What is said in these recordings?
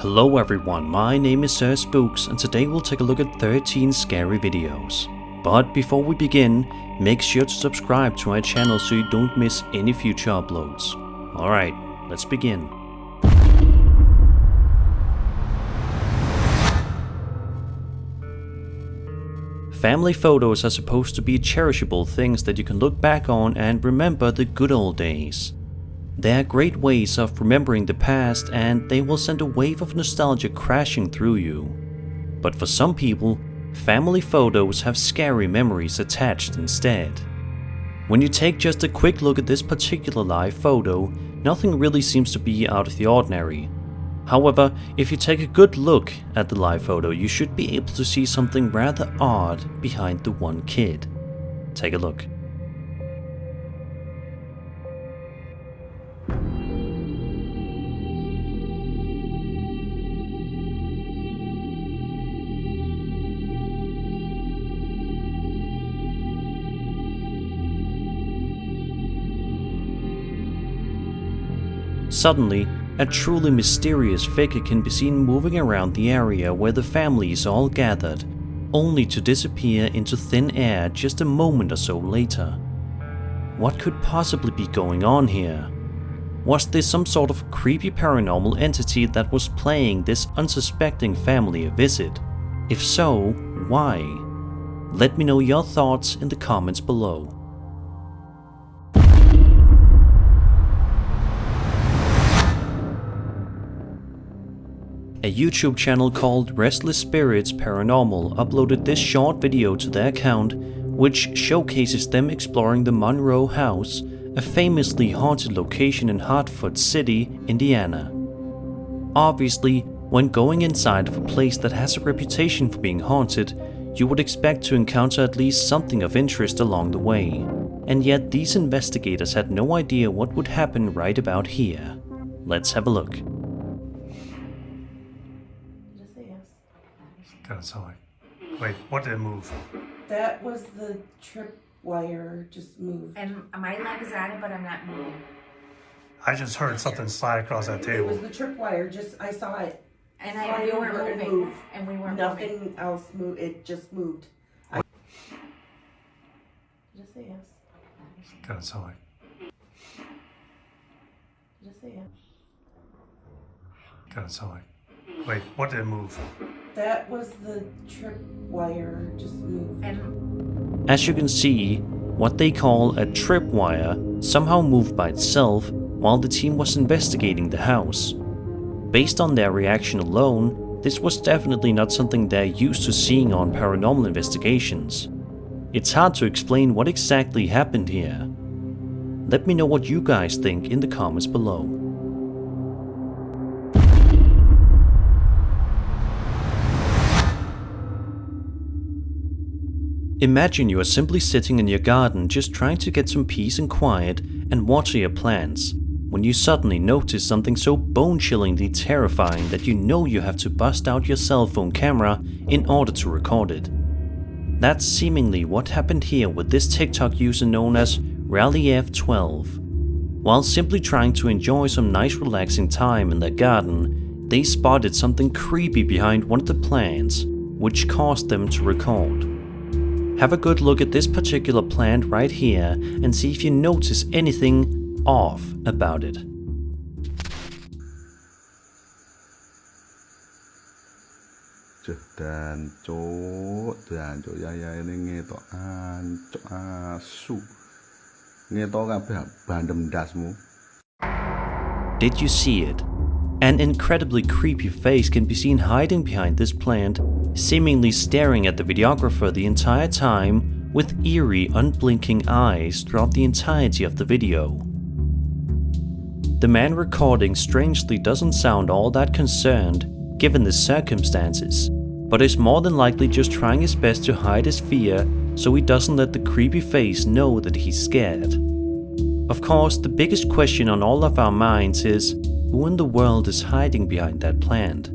Hello everyone, my name is Sir Spooks and today we'll take a look at 13 scary videos. But before we begin, make sure to subscribe to our channel so you don't miss any future uploads. Alright, let's begin. Family photos are supposed to be cherishable things that you can look back on and remember the good old days. They are great ways of remembering the past and they will send a wave of nostalgia crashing through you. But for some people, family photos have scary memories attached instead. When you take just a quick look at this particular live photo, nothing really seems to be out of the ordinary. However, if you take a good look at the live photo, you should be able to see something rather odd behind the one kid. Take a look. Suddenly, a truly mysterious figure can be seen moving around the area where the family is all gathered, only to disappear into thin air just a moment or so later. What could possibly be going on here? Was this some sort of creepy paranormal entity that was paying this unsuspecting family a visit? If so, why? Let me know your thoughts in the comments below. A YouTube channel called Restless Spirits Paranormal uploaded this short video to their account, which showcases them exploring the Monroe House, a famously haunted location in Hartford City, Indiana. Obviously, when going inside of a place that has a reputation for being haunted, you would expect to encounter at least something of interest along the way. And yet these investigators had no idea what would happen right about here. Let's have a look. Kind of sound like. Wait, what did it move? That was the trip wire just moved. And my leg is at it, but I'm not moving. I just heard something slide across that It table. was the trip wire. I saw it. And Slide we weren't over and moving. move. And we weren't Nothing moving. else moved. It just moved. Just say yes. Kind of sound like. Just say yes. Kind of sound like. Wait, what did it move? That was the trip wire just moved. And As you can see, what they call a tripwire somehow moved by itself while the team was investigating the house. Based on their reaction alone, this was definitely not something they're used to seeing on paranormal investigations. It's hard to explain what exactly happened here. Let me know what you guys think in the comments below. Imagine you are simply sitting in your garden just trying to get some peace and quiet and water your plants, when you suddenly notice something so bone-chillingly terrifying that you know you have to bust out your cell phone camera in order to record it. That's seemingly what happened here with this TikTok user known as Relief12. While simply trying to enjoy some nice relaxing time in their garden, they spotted something creepy behind one of the plants, which caused them to record. Have a good look at this particular plant right here and see if you notice anything off about it. Did you see it? An incredibly creepy face can be seen hiding behind this plant, seemingly staring at the videographer the entire time with eerie, unblinking eyes throughout the entirety of the video. The man recording strangely doesn't sound all that concerned given the circumstances, but is more than likely just trying his best to hide his fear so he doesn't let the creepy face know that he's scared. Of course, the biggest question on all of our minds is, who in the world is hiding behind that plant?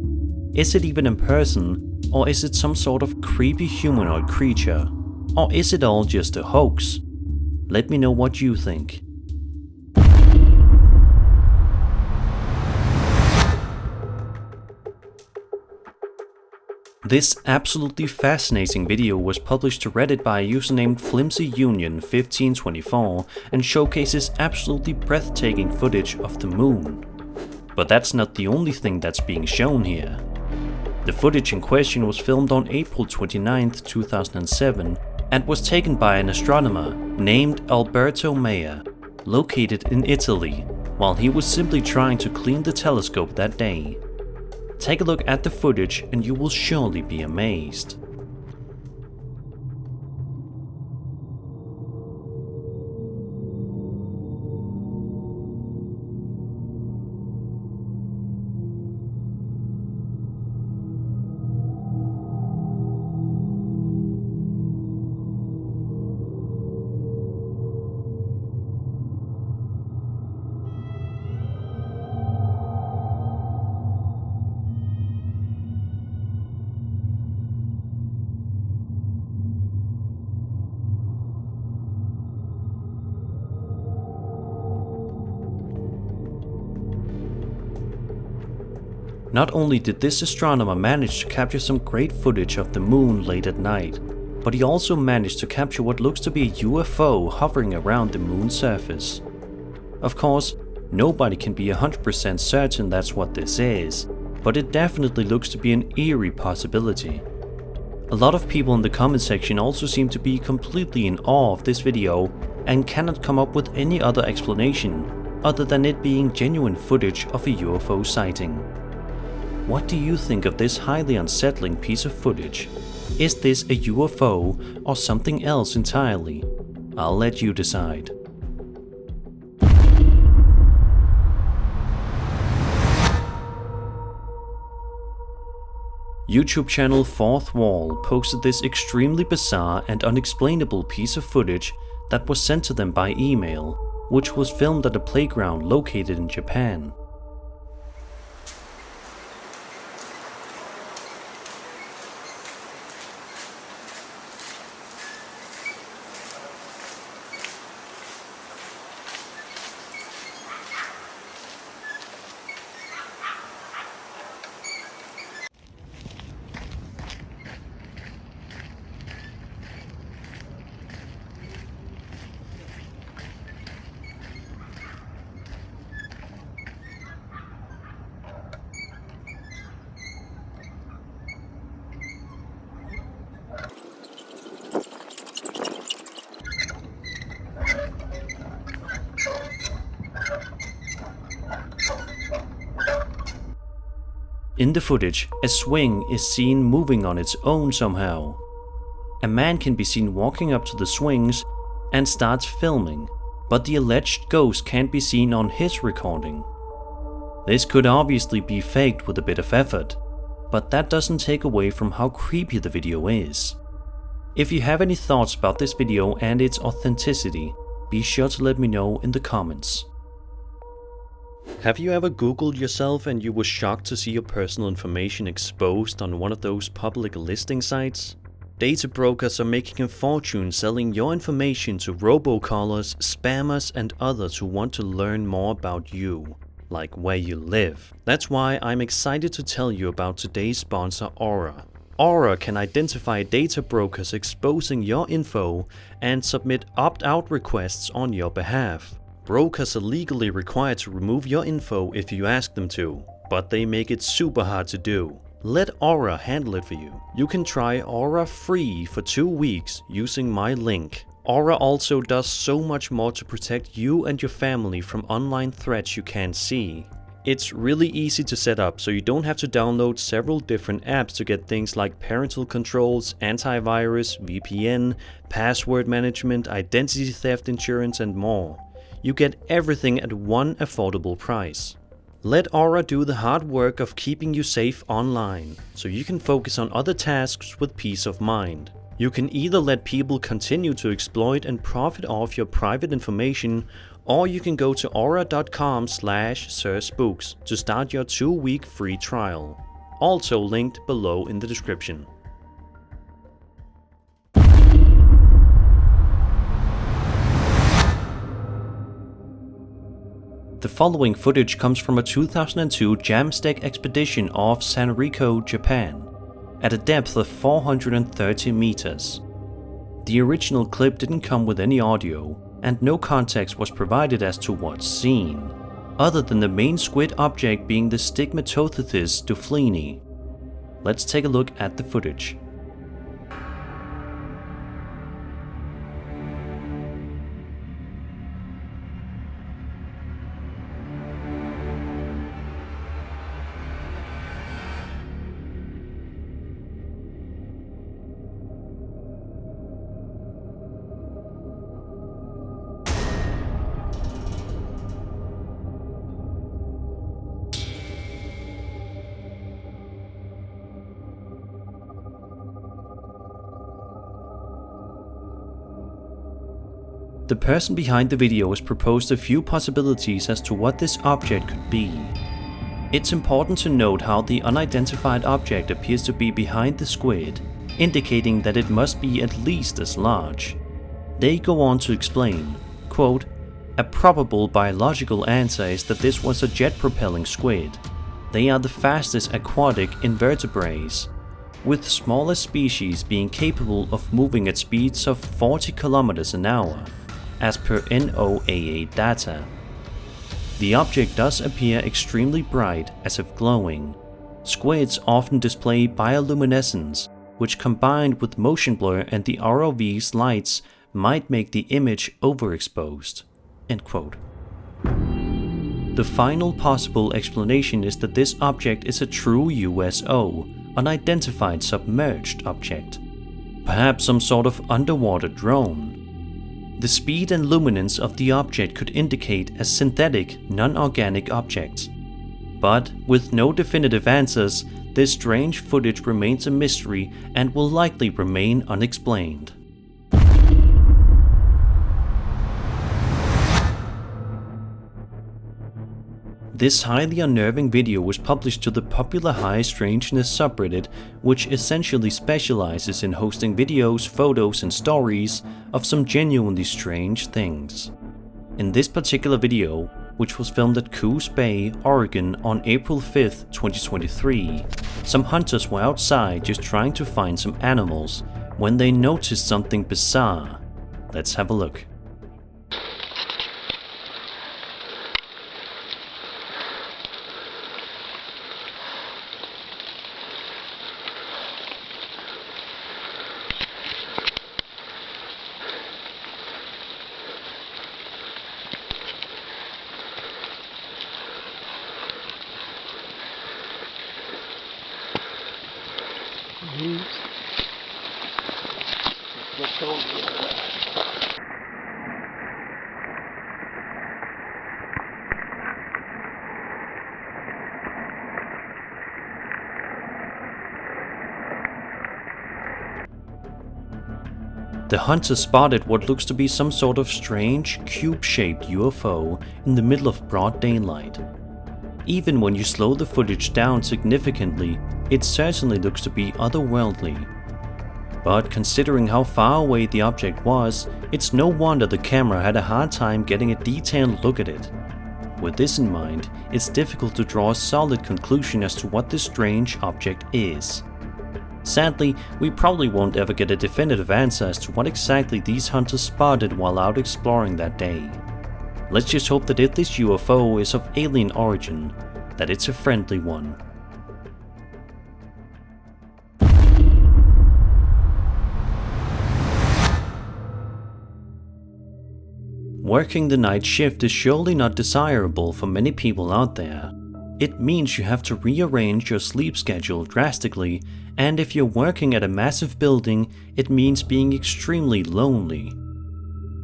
Is it even a person, or is it some sort of creepy humanoid creature? Or is it all just a hoax? Let me know what you think. This absolutely fascinating video was published to Reddit by a user named FlimsyUnion1524 and showcases absolutely breathtaking footage of the moon. But that's not the only thing that's being shown here. The footage in question was filmed on April 29, 2007 and was taken by an astronomer named Alberto Mea, located in Italy, while he was simply trying to clean the telescope that day. Take a look at the footage and you will surely be amazed. Not only did this astronomer manage to capture some great footage of the moon late at night, but he also managed to capture what looks to be a UFO hovering around the moon's surface. Of course, nobody can be 100% certain that's what this is, but it definitely looks to be an eerie possibility. A lot of people in the comment section also seem to be completely in awe of this video and cannot come up with any other explanation other than it being genuine footage of a UFO sighting. What do you think of this highly unsettling piece of footage? Is this a UFO or something else entirely? I'll let you decide. YouTube channel Fourth Wall posted this extremely bizarre and unexplainable piece of footage that was sent to them by email, which was filmed at a playground located in Japan. In the footage, a swing is seen moving on its own somehow. A man can be seen walking up to the swings and starts filming, but the alleged ghost can't be seen on his recording. This could obviously be faked with a bit of effort, but that doesn't take away from how creepy the video is. If you have any thoughts about this video and its authenticity, be sure to let me know in the comments. Have you ever Googled yourself and you were shocked to see your personal information exposed on one of those public listing sites? Data brokers are making a fortune selling your information to robocallers, spammers and others who want to learn more about you, like where you live. That's why I'm excited to tell you about today's sponsor, Aura. Aura can identify data brokers exposing your info and submit opt-out requests on your behalf. Brokers are legally required to remove your info if you ask them to, but they make it super hard to do. Let Aura handle it for you. You can try Aura free for 2 weeks using my link. Aura also does so much more to protect you and your family from online threats you can't see. It's really easy to set up, so you don't have to download several different apps to get things like parental controls, antivirus, VPN, password management, identity theft insurance and more. You get everything at one affordable price. Let Aura do the hard work of keeping you safe online, so you can focus on other tasks with peace of mind. You can either let people continue to exploit and profit off your private information, or you can go to aura.com/SirSpooks to start your 2-week free trial. Also linked below in the description. The following footage comes from a 2002 Jamstack expedition off Sanrico, Japan. at a depth of 430 meters. The original clip didn't come with any audio, and no context was provided as to what's seen, other than the main squid object being the Stigmatopithecus duflini. Let's take a look at the footage. The person behind the video has proposed a few possibilities as to what this object could be. It's important to note how the unidentified object appears to be behind the squid, indicating that it must be at least as large. They go on to explain, quote, "A probable biological answer is that this was a jet-propelling squid. They are the fastest aquatic invertebrates, with smaller species being capable of moving at speeds of 40 kilometers an hour. As per NOAA data. The object does appear extremely bright, as if glowing. Squids often display bioluminescence, which combined with motion blur and the ROV's lights might make the image overexposed." End quote. The final possible explanation is that this object is a true USO, unidentified submerged object. Perhaps some sort of underwater drone. The speed and luminance of the object could indicate a synthetic, non-organic object. But with no definitive answers, this strange footage remains a mystery and will likely remain unexplained. This highly unnerving video was published to the popular High Strangeness subreddit, which essentially specializes in hosting videos, photos and stories of some genuinely strange things. In this particular video, which was filmed at Coos Bay, Oregon on April 5th, 2023, some hunters were outside just trying to find some animals when they noticed something bizarre. Let's have a look. The hunter spotted what looks to be some sort of strange, cube-shaped UFO in the middle of broad daylight. Even when you slow the footage down significantly, it certainly looks to be otherworldly. But considering how far away the object was, it's no wonder the camera had a hard time getting a detailed look at it. With this in mind, it's difficult to draw a solid conclusion as to what this strange object is. Sadly, we probably won't ever get a definitive answer as to what exactly these hunters spotted while out exploring that day. Let's just hope that if this UFO is of alien origin, that it's a friendly one. Working the night shift is surely not desirable for many people out there. It means you have to rearrange your sleep schedule drastically, and if you're working at a massive building, it means being extremely lonely.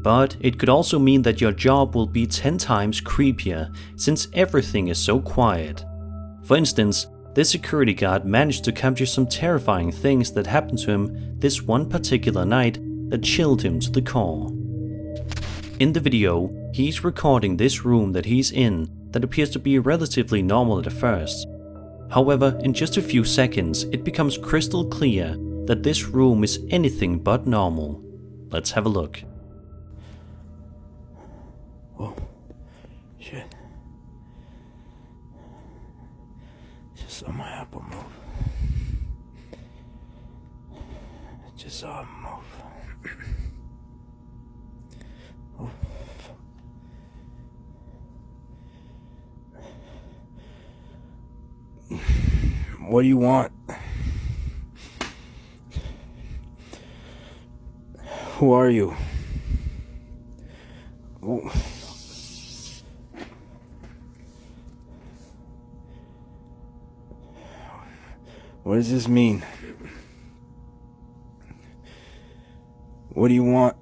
But it could also mean that your job will be 10 times creepier, since everything is so quiet. For instance, this security guard managed to capture some terrifying things that happened to him this one particular night that chilled him to the core. In the video, he's recording this room that he's in that appears to be relatively normal at first. However, in just a few seconds, it becomes crystal clear that this room is anything but normal. Let's have a look. Whoa. Shit. Just saw my apple move. just saw him move. Oh. What do you want? Who are you? Oh. What does this mean? What do you want?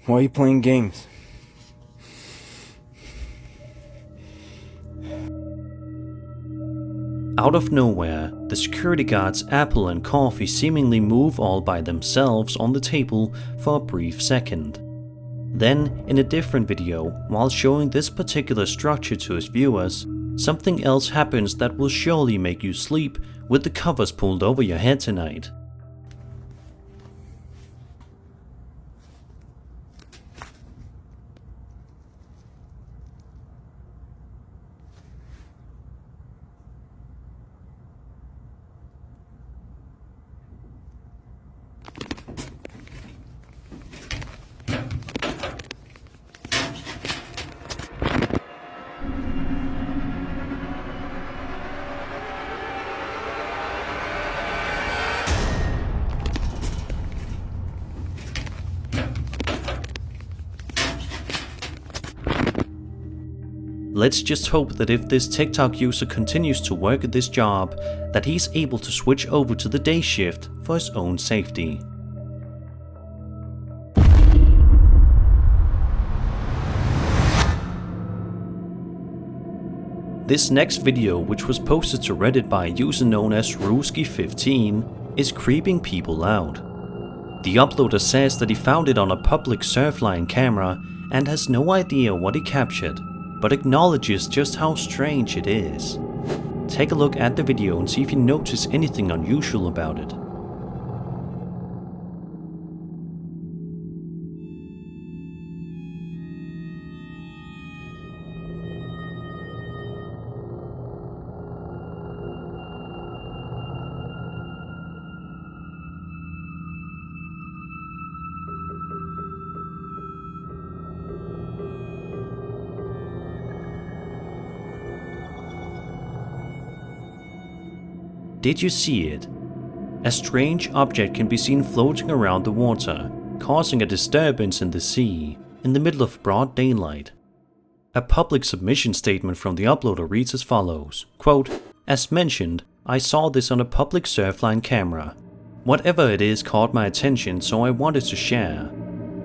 Why are you playing games? Out of nowhere, the security guard's apple and coffee seemingly move all by themselves on the table for a brief second. Then, in a different video, while showing this particular structure to his viewers, something else happens that will surely make you sleep with the covers pulled over your head tonight. Let's just hope that if this TikTok user continues to work at this job, that he's able to switch over to the day shift for his own safety. This next video, which was posted to Reddit by a user known as Ruski15, is creeping people out. The uploader says that he found it on a public Surfline camera and has no idea what he captured, but acknowledges just how strange it is. Take a look at the video and see if you notice anything unusual about it. Did you see it? A strange object can be seen floating around the water, causing a disturbance in the sea, in the middle of broad daylight. A public submission statement from the uploader reads as follows, quote, "As mentioned, I saw this on a public Surfline camera. Whatever it is caught my attention, so I wanted to share.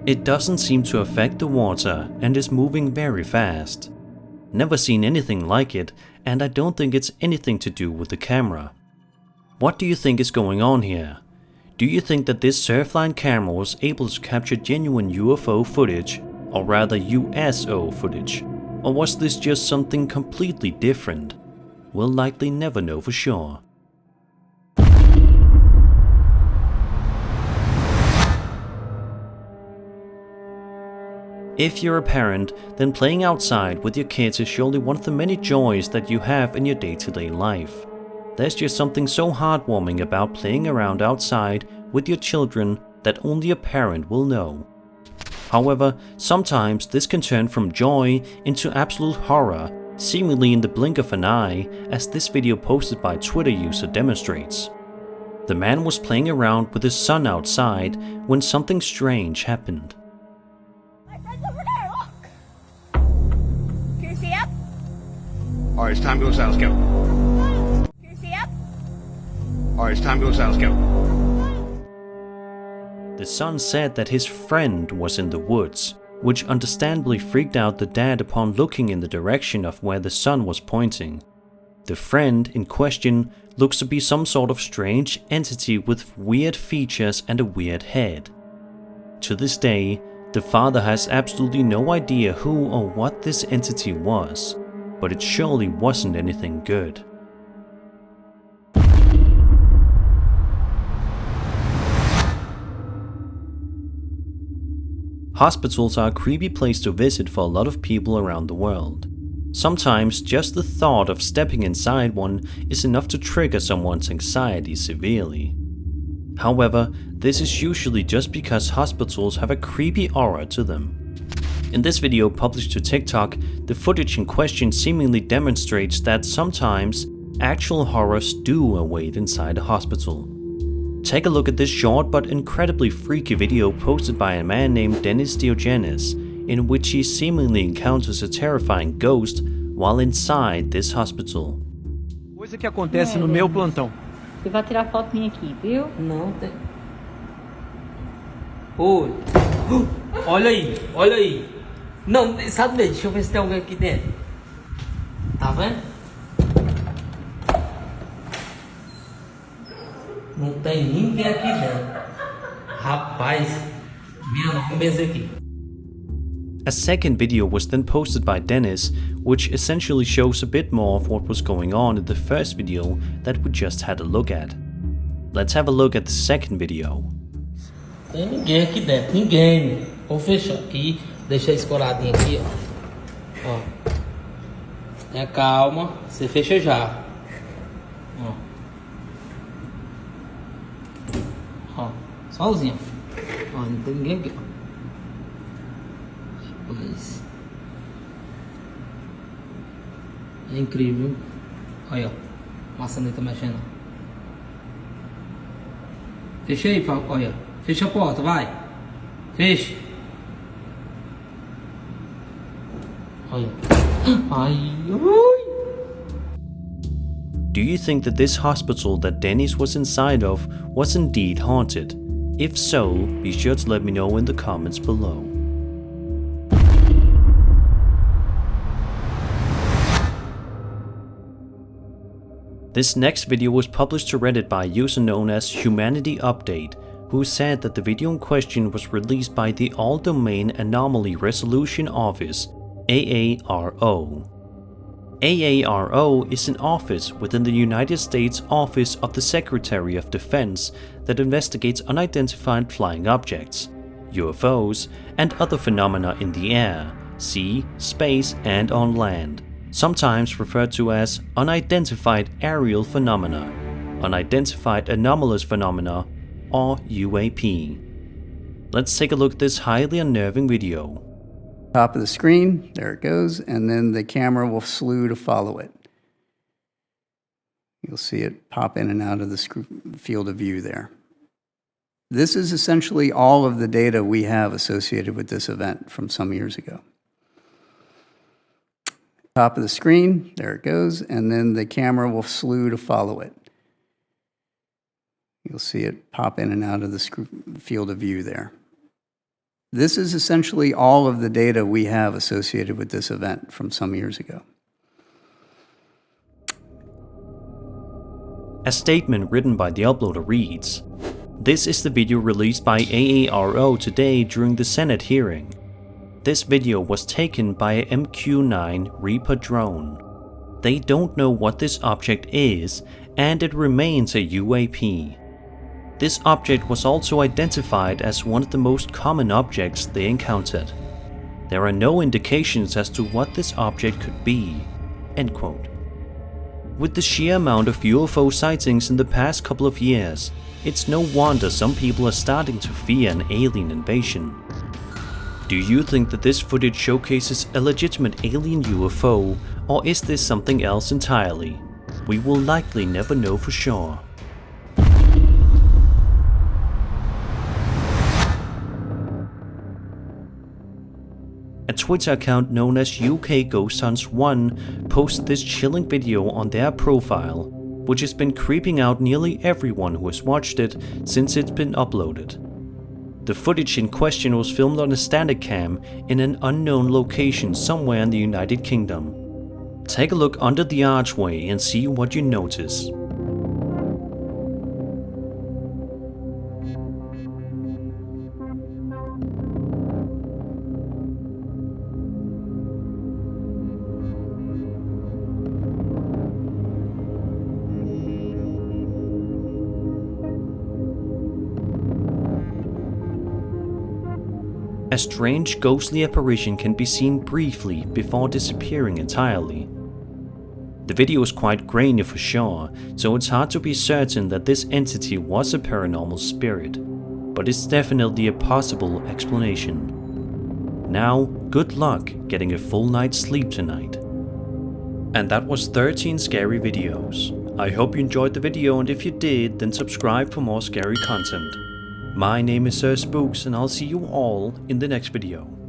It doesn't seem to affect the water and is moving very fast. Never seen anything like it, and I don't think it's anything to do with the camera. What do you think is going on here? Do you think that this Surfline camera was able to capture genuine UFO footage, or rather USO footage? Or was this just something completely different? We'll likely never know for sure." If you're a parent, then playing outside with your kids is surely one of the many joys that you have in your day-to-day life. There's just something so heartwarming about playing around outside with your children that only a parent will know. However, sometimes this can turn from joy into absolute horror, seemingly in the blink of an eye, as this video posted by a Twitter user demonstrates. The man was playing around with his son outside when something strange happened. My friend's over there, look! Can you see him? Alright, it's time to go south, go. Can you see him? Alright, it's time to go south, go. The son said that his friend was in the woods, which understandably freaked out the dad upon looking in the direction of where the son was pointing. The friend in question looks to be some sort of strange entity with weird features and a weird head. To this day, the father has absolutely no idea who or what this entity was, but it surely wasn't anything good. Hospitals are a creepy place to visit for a lot of people around the world. Sometimes just the thought of stepping inside one is enough to trigger someone's anxiety severely. However, this is usually just because hospitals have a creepy aura to them. In this video published to TikTok, the footage in question seemingly demonstrates that sometimes actual horrors do await inside a hospital. Take a look at this short but incredibly freaky video posted by a man named Dennis Diogenes, in which he seemingly encounters a terrifying ghost while inside this hospital. Coisa que acontece no meu plantão. Você vai tirar foto minha aqui, viu? Não tem. Oi. Olha aí, olha aí. Não, sabe mesmo, deixa eu ver se tem alguém aqui dentro. Tá vendo? Não tem ninguém aqui dentro. Rapaz, minha mesa aqui. A second video was then posted by Dennis, which essentially shows a bit more of what was going on in the first video that we just had a look at. Let's have a look at the second video. Tem ninguém aqui dentro, ninguém. Vou fechar aqui, deixar escoradinho aqui, ó. Tenha calma, você fecha já. Ó, sozinho. Ó, não tem ninguém aqui, ó. Rapaz. É incrível. Olha, ó. Maçaneta mexendo. Fecha aí, olha. Fecha a porta, vai. Fecha. Olha. Ai, ai. Do you think that this hospital that Dennis was inside of was indeed haunted? If so, be sure to let me know in the comments below. This next video was published to Reddit by a user known as Humanity Update, who said that the video in question was released by the All Domain Anomaly Resolution Office, AARO. AARO is an office within the United States Office of the Secretary of Defense that investigates unidentified flying objects, UFOs, and other phenomena in the air, sea, space, and on land, sometimes referred to as unidentified aerial phenomena, unidentified anomalous phenomena, or UAP. Let's take a look at this highly unnerving video. Top of the screen, there it goes, and then the camera will slew to follow it. You'll see it pop in and out of the field of view there. This is essentially all of the data we have associated with this event from some years ago. Top of the screen, there it goes, and then the camera will slew to follow it. You'll see it pop in and out of the field of view there. This is essentially all of the data we have associated with this event from some years ago. A statement written by the uploader reads, "This is the video released by AARO today during the Senate hearing. This video was taken by a MQ-9 Reaper drone. They don't know what this object is, and it remains a UAP. This object was also identified as one of the most common objects they encountered. There are no indications as to what this object could be." End quote. With the sheer amount of UFO sightings in the past couple of years, it's no wonder some people are starting to fear an alien invasion. Do you think that this footage showcases a legitimate alien UFO, or is this something else entirely? We will likely never know for sure. A Twitter account known as UK Ghost Hunts 1 posted this chilling video on their profile, which has been creeping out nearly everyone who has watched it since it's been uploaded. The footage in question was filmed on a static cam in an unknown location somewhere in the United Kingdom. Take a look under the archway and see what you notice. A strange ghostly apparition can be seen briefly before disappearing entirely. The video is quite grainy for sure, so it's hard to be certain that this entity was a paranormal spirit, but it's definitely a possible explanation. Now, good luck getting a full night's sleep tonight. And that was 13 scary videos. I hope you enjoyed the video, and if you did, then subscribe for more scary content. My name is Spooks, and I'll see you all in the next video.